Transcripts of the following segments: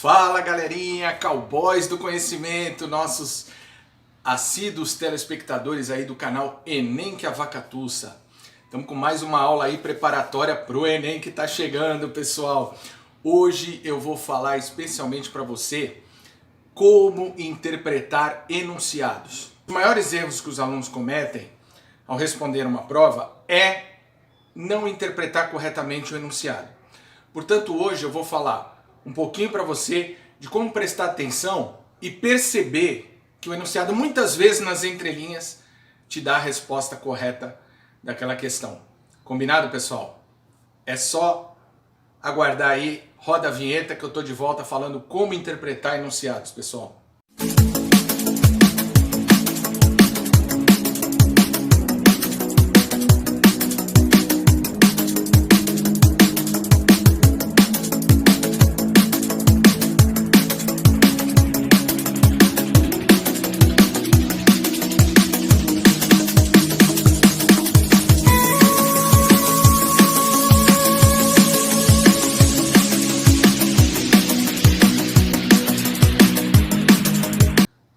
Fala galerinha, cowboys do conhecimento, nossos assíduos telespectadores aí do canal Enem que a Vaca Tussa. Estamos com mais uma aula aí preparatória pro Enem que tá chegando, pessoal. Hoje eu vou falar especialmente para você como interpretar enunciados. Os maiores erros que os alunos cometem ao responder uma prova é não interpretar corretamente o enunciado. Portanto, hoje eu vou falar um pouquinho para você de como prestar atenção e perceber que o enunciado muitas vezes nas entrelinhas te dá a resposta correta daquela questão. Combinado, pessoal? É só aguardar aí, roda a vinheta que eu tô de volta falando como interpretar enunciados, pessoal.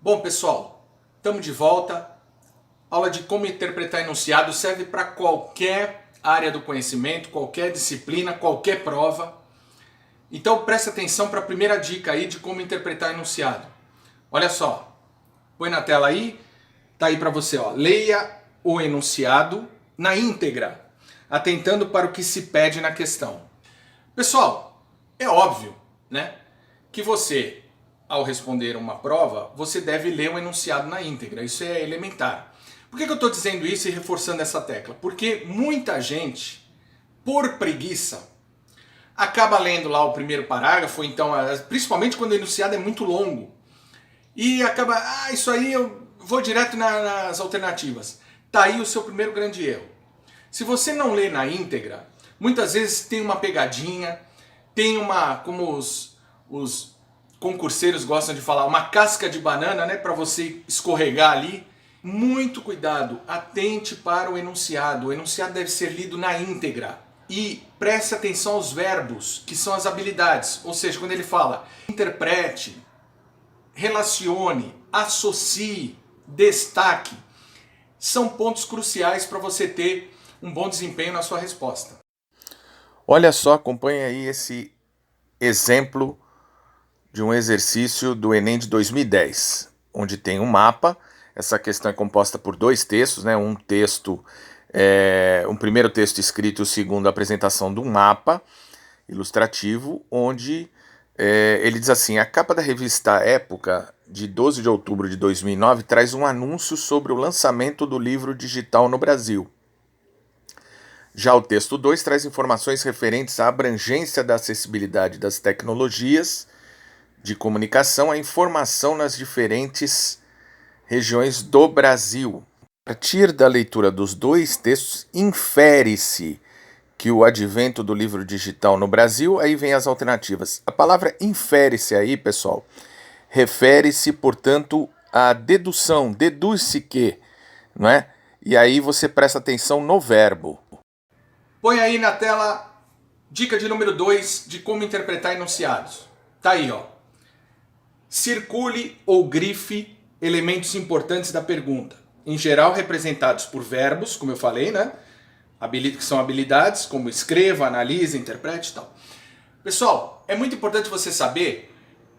Bom, pessoal, estamos de volta. Aula de como interpretar enunciado serve para qualquer área do conhecimento, qualquer disciplina, qualquer prova. Então preste atenção para a primeira dica aí de como interpretar enunciado. Olha só, põe na tela aí, tá aí para você, ó. Leia o enunciado na íntegra, atentando para o que se pede na questão. Pessoal, é óbvio, né, que você, ao responder uma prova, você deve ler o enunciado na íntegra. Isso é elementar. Por que eu estou dizendo isso e reforçando essa tecla? Porque muita gente, por preguiça, acaba lendo lá o primeiro parágrafo, então, principalmente quando o enunciado é muito longo, e acaba, isso aí eu vou direto nas alternativas. Tá aí o seu primeiro grande erro. Se você não lê na íntegra, muitas vezes tem uma pegadinha, tem uma, como os concurseiros gostam de falar, uma casca de banana, né, para você escorregar ali. Muito cuidado, atente para o enunciado. O enunciado deve ser lido na íntegra. E preste atenção aos verbos, que são as habilidades. Ou seja, quando ele fala interprete, relacione, associe, destaque, são pontos cruciais para você ter um bom desempenho na sua resposta. Olha só, acompanhe aí esse exemplo de um exercício do Enem de 2010, onde tem um mapa. Essa questão é composta por dois textos, né? Um primeiro texto escrito e o segundo a apresentação de um mapa ilustrativo, onde ele diz assim: a capa da revista Época, de 12 de outubro de 2009, traz um anúncio sobre o lançamento do livro digital no Brasil. Já o texto 2 traz informações referentes à abrangência da acessibilidade das tecnologias de comunicação à informação nas diferentes regiões do Brasil. A partir da leitura dos dois textos, infere-se que o advento do livro digital no Brasil, aí vem as alternativas. A palavra infere-se aí, pessoal, refere-se, portanto, à dedução, deduz-se que, não é? E aí você presta atenção no verbo. Põe aí na tela dica de número 2 de como interpretar enunciados. Tá aí, ó. Circule ou grife elementos importantes da pergunta, em geral representados por verbos, como eu falei, né? Que são habilidades, como escreva, analise, interprete e tal. Pessoal, é muito importante você saber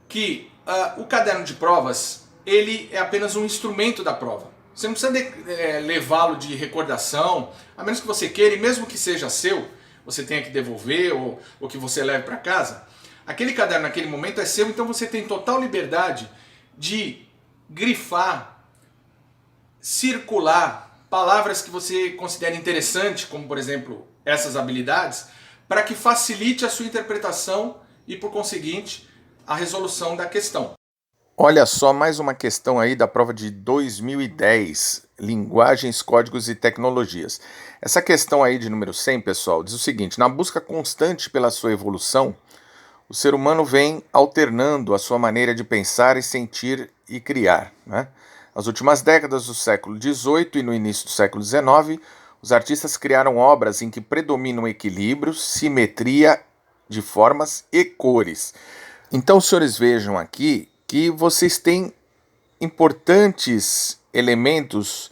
que o caderno de provas, ele é apenas um instrumento da prova. Você não precisa levá-lo de recordação, a menos que você queira, e mesmo que seja seu, você tenha que devolver ou que você leve para casa. Aquele caderno naquele momento é seu, então você tem total liberdade de grifar, circular palavras que você considera interessantes, como por exemplo essas habilidades, para que facilite a sua interpretação e por conseguinte a resolução da questão. Olha só, mais uma questão aí da prova de 2010, Linguagens, Códigos e Tecnologias. Essa questão aí de número 100, pessoal, diz o seguinte: na busca constante pela sua evolução, o ser humano vem alternando a sua maneira de pensar e sentir e criar, né? Nas últimas décadas do século XVIII e no início do século XIX, os artistas criaram obras em que predominam equilíbrio, simetria de formas e cores. Então, os senhores vejam aqui que vocês têm importantes elementos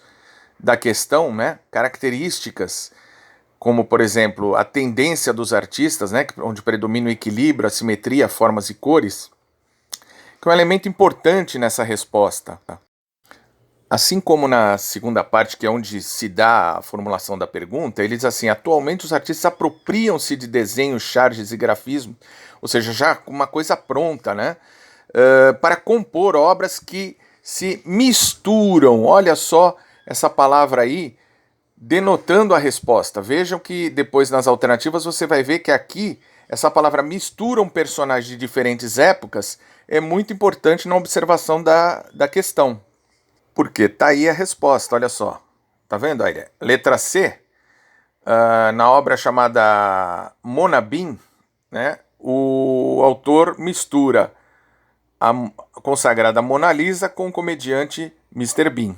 da questão, né? Características, como, por exemplo, a tendência dos artistas, né? Onde predomina o equilíbrio, a simetria, formas e cores, que é um elemento importante nessa resposta. Assim como na segunda parte, que é onde se dá a formulação da pergunta, ele diz assim: atualmente os artistas apropriam-se de desenhos, charges e grafismo, ou seja, já com uma coisa pronta, né? Para compor obras que se misturam. Olha só essa palavra aí, denotando a resposta. Vejam que depois nas alternativas você vai ver que aqui essa palavra misturam personagens de diferentes épocas é muito importante na observação da questão. Porque tá aí a resposta, olha só. Tá vendo aí? Letra C, na obra chamada Monabim, né, o autor mistura a consagrada Mona Lisa com o comediante Mr. Bean.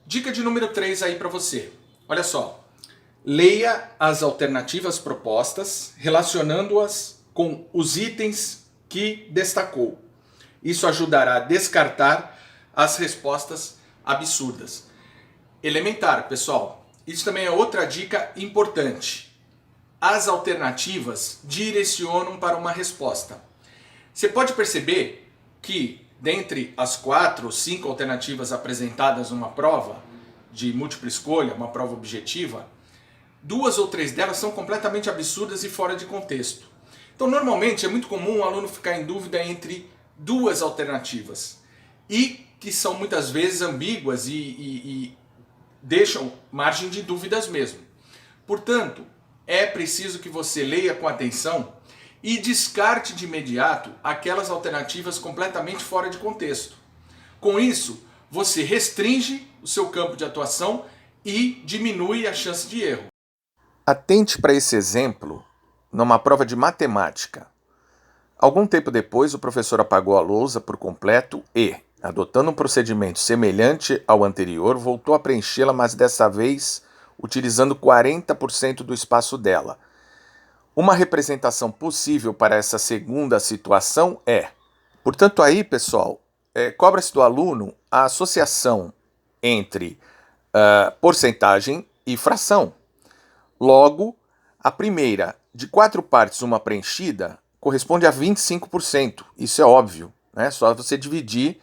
Dica de número 3 aí para você. Olha só. Leia as alternativas propostas, relacionando-as com os itens que destacou. Isso ajudará a descartar as respostas absurdas. Elementar, pessoal. Isso também é outra dica importante. As alternativas direcionam para uma resposta. Você pode perceber que, dentre as 4 ou 5 alternativas apresentadas numa prova de múltipla escolha, uma prova objetiva, 2 ou 3 delas são completamente absurdas e fora de contexto. Então, normalmente, é muito comum o aluno ficar em dúvida entre 2 alternativas e que são muitas vezes ambíguas e deixam margem de dúvidas mesmo. Portanto, é preciso que você leia com atenção e descarte de imediato aquelas alternativas completamente fora de contexto. Com isso, você restringe o seu campo de atuação e diminui a chance de erro. Atente para esse exemplo numa prova de matemática. Algum tempo depois, o professor apagou a lousa por completo e, adotando um procedimento semelhante ao anterior, voltou a preenchê-la, mas dessa vez utilizando 40% do espaço dela. Uma representação possível para essa segunda situação é... Portanto, aí, pessoal, cobra-se do aluno a associação entre porcentagem e fração. Logo, a primeira, de 4 partes, uma preenchida, corresponde a 25%. Isso é óbvio, né? Só você dividir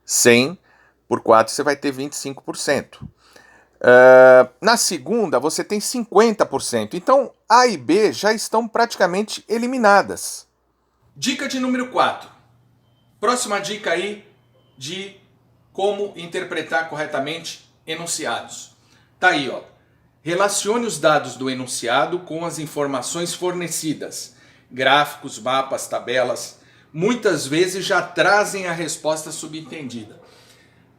100 por 4, você vai ter 25%. Na segunda, você tem 50%. Então, A e B já estão praticamente eliminadas. Dica de número 4. Próxima dica aí de como interpretar corretamente enunciados. Tá aí, ó. Relacione os dados do enunciado com as informações fornecidas. Gráficos, mapas, tabelas, muitas vezes já trazem a resposta subentendida.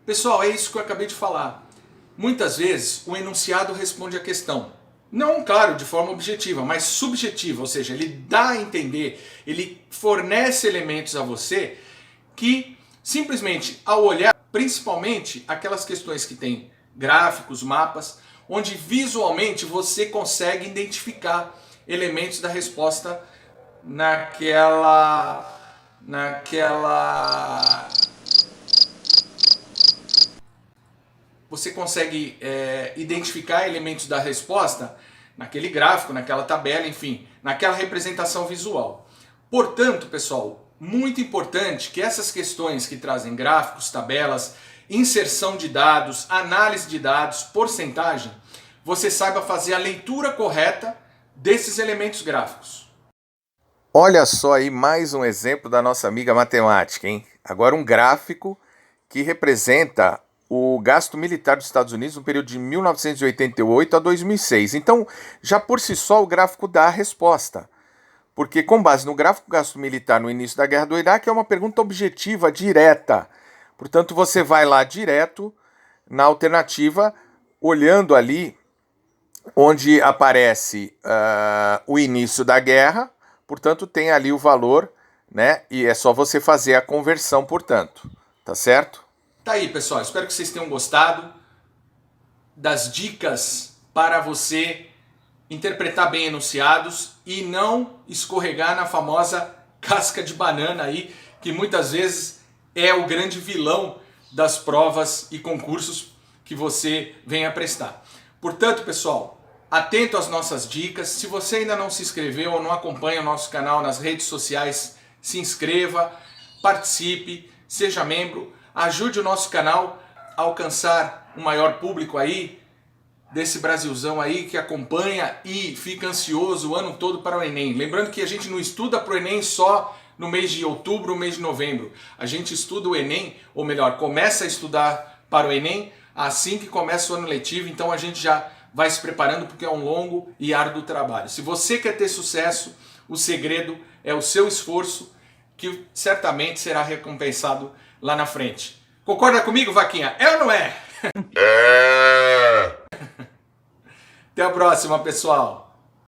Pessoal, é isso que eu acabei de falar. Muitas vezes o enunciado responde a questão. Não, claro, de forma objetiva, mas subjetiva, ou seja, ele dá a entender, ele fornece elementos a você que simplesmente ao olhar, principalmente aquelas questões que têm gráficos, mapas, onde visualmente você consegue identificar elementos da resposta você consegue identificar elementos da resposta naquele gráfico, naquela tabela, enfim, naquela representação visual. Portanto, pessoal, muito importante que essas questões que trazem gráficos, tabelas, inserção de dados, análise de dados, porcentagem, você saiba fazer a leitura correta desses elementos gráficos. Olha só aí mais um exemplo da nossa amiga matemática, hein? Agora um gráfico que representa o gasto militar dos Estados Unidos no período de 1988 a 2006. Então, já por si só, o gráfico dá a resposta. Porque, com base no gráfico, o gasto militar no início da Guerra do Iraque é uma pergunta objetiva, direta. Portanto, você vai lá direto na alternativa, olhando ali onde aparece o início da guerra, portanto, tem ali o valor, né? E é só você fazer a conversão, portanto. Tá certo? Tá aí, pessoal. Espero que vocês tenham gostado das dicas para você interpretar bem enunciados e não escorregar na famosa casca de banana aí que muitas vezes é o grande vilão das provas e concursos que você venha prestar. Portanto, pessoal, atento às nossas dicas. Se você ainda não se inscreveu ou não acompanha o nosso canal nas redes sociais, se inscreva, participe, seja membro, ajude o nosso canal a alcançar um maior público aí, desse Brasilzão aí que acompanha e fica ansioso o ano todo para o Enem. Lembrando que a gente não estuda para o Enem só no mês de outubro, mês de novembro. A gente estuda o Enem, ou melhor, começa a estudar para o Enem assim que começa o ano letivo, então a gente já vai se preparando porque é um longo e árduo trabalho. Se você quer ter sucesso, o segredo é o seu esforço, que certamente será recompensado lá na frente. Concorda comigo, Vaquinha? É ou não é? É! Até a próxima, pessoal!